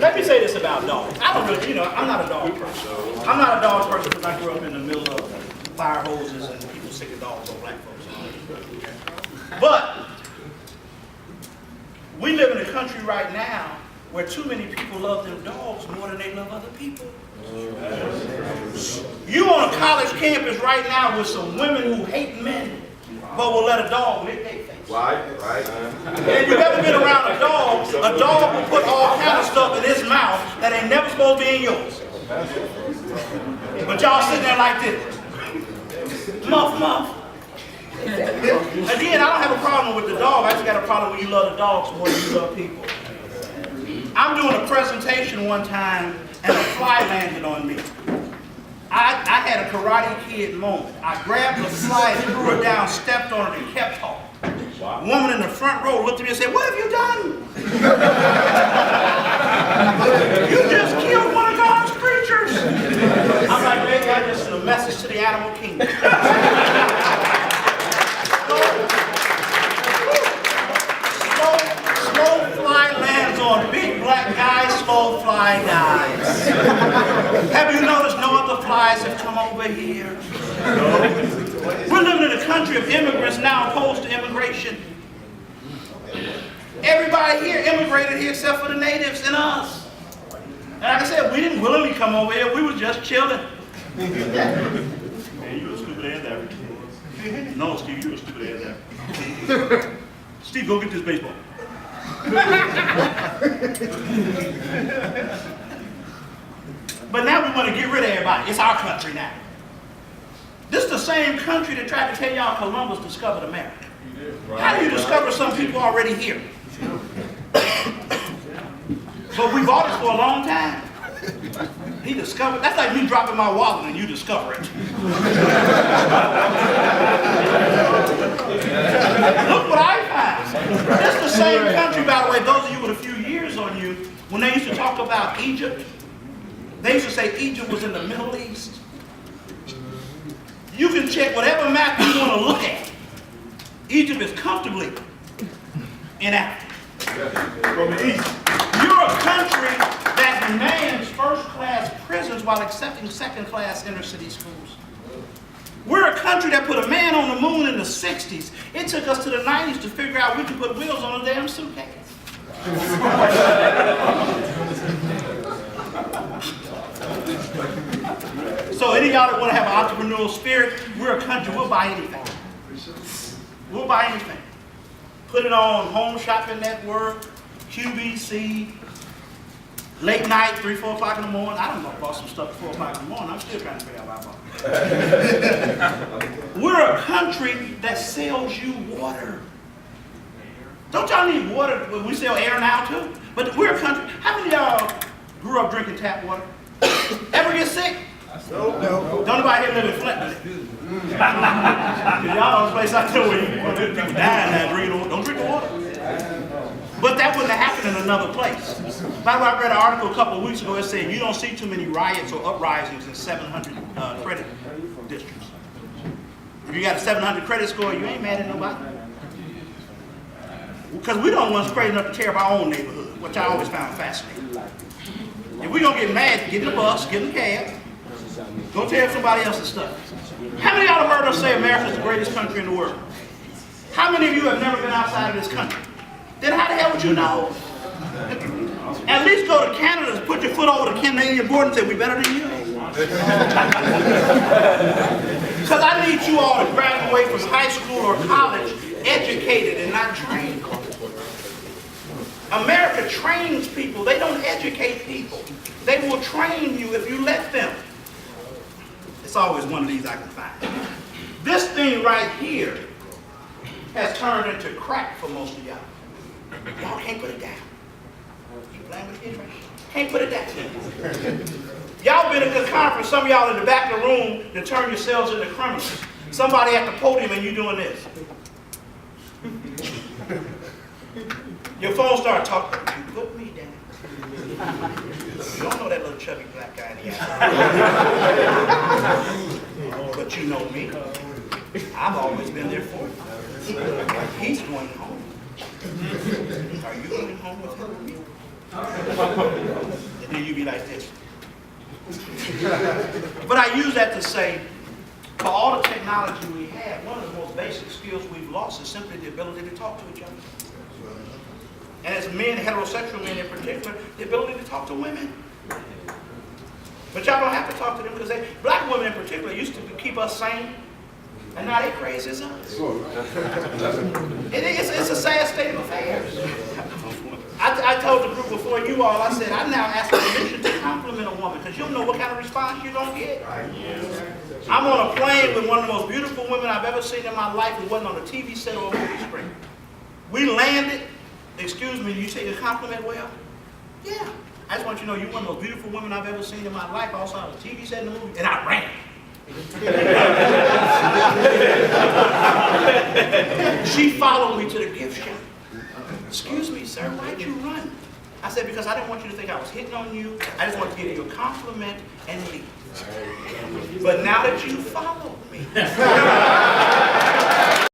Let me say this about dogs. I don't really, I'm not a dog person. I'm not a dog person because I grew up in the middle of fire hoses and people sick of dogs or black folks. But we live in a country right now where too many people love them dogs more than they love other people. You on a college campus right now with some women who hate men, but will let a dog lick their face. Right. And you ever been around a dog will put all kind of stuff in his mouth that ain't never supposed to be in yours. But y'all sitting there like this. Muff, muff. Again, I don't have a problem with the dog. I just got a problem when you love the dogs more than you love people. I'm doing a presentation one time and a fly landed on me. I had a Karate Kid moment. I grabbed the fly, threw it down, stepped on it, and kept talking. A woman in the front row looked at me and said, "What have you done?" "You just killed one of God's creatures." I'm like, "Baby, I just sent a message to the animal kingdom." Slow fly lands on big black guys, slow fly dies. Have you noticed no other flies have come over here? We're living in a country of immigrants now opposed to immigration. Everybody here immigrated here except for the natives and us. And like I said, we didn't willingly come over here, we were just chilling. Man, you a stupid ass there. No, Steve, you a stupid ass there. Steve, go get this baseball. But now we want to get rid of everybody. It's our country now. This is the same country that tried to tell y'all Columbus discovered America. How do you discover some people already here? But we bought it for a long time. He discovered, that's like me dropping my wallet and you discover it. Look what I found. This is the same country, by the way, those of you with a few years on you, when they used to talk about Egypt, they used to say Egypt was in the Middle East. You can check whatever map you want to look at. Egypt is comfortably in Africa. From the east. You're a country that demands first-class prisons while accepting second-class inner-city schools. We're a country that put a man on the moon in the 60s. It took us to the 90s to figure out we could put wheels on a damn suitcase. So any of y'all that want to have an entrepreneurial spirit, we're a country, we'll buy anything. We'll buy anything. Put it on Home Shopping Network, QVC, late night, 3, 4 o'clock in the morning. I don't know, bought some stuff at 4 o'clock in the morning. I'm still trying to figure out what I bought. We're a country that sells you water. Don't y'all need water? We sell air now too. But we're a country. How many of y'all grew up drinking tap water? Ever get sick? No. Don't nobody here live in Flint, does it? Y'all know the place I tell where people dying now drinking water. Don't drink the water. But that wouldn't have happened in another place. By the way, I read an article a couple of weeks ago that said you don't see too many riots or uprisings in 700 credit districts. If you got a 700 credit score, you ain't mad at nobody. Because we don't want crazy enough to tear up our own neighborhood, which I always found fascinating. If we're going to get mad, get in the bus, get in the cab, go tear up somebody else's stuff. How many of y'all have heard us say America's the greatest country in the world? How many of you have never been outside of this country? Then how the hell would you know? At least go to Canada and put your foot over the Canadian border and say, we better than you. Because I need you all to graduate from high school or college educated and not trained. America trains people. They don't educate people. They will train you if you let them. It's always one of these I can find. This thing right here has turned into crack for most of y'all. Y'all can't put it down. You playing with kids right? Can't put it down. Y'all been at the conference, some of y'all in the back of the room that turn yourselves into criminals. Somebody at the podium and you doing this. Your phone started talking, you put me down. You don't know that little chubby black guy in the eye. But you know me. I've always been there for you. He's going home. Are you going home with him? be like this. But I use that to say, for all the technology we have, one of the most basic skills we've lost is simply the ability to talk to each other. And as men, heterosexual men in particular, the ability to talk to women. But y'all don't have to talk to them because black women in particular used to keep us sane. And now they crazy as us. It's a sad state of affairs. I told the group before you all, I said, I now ask permission to compliment a woman because you don't know what kind of response you're going to get. I'm on a plane with one of the most beautiful women I've ever seen in my life who wasn't on a TV set or a movie screen. We landed. Excuse me, you take a compliment well? Yeah. I just want you to know you're one of the most beautiful women I've ever seen in my life. Also on a TV set in the movie. And I ran. She followed me to the gift shop. Excuse me, sir, why'd you run? I said, because I didn't want you to think I was hitting on you. I just wanted to give you a compliment and leave. But now that you followed me,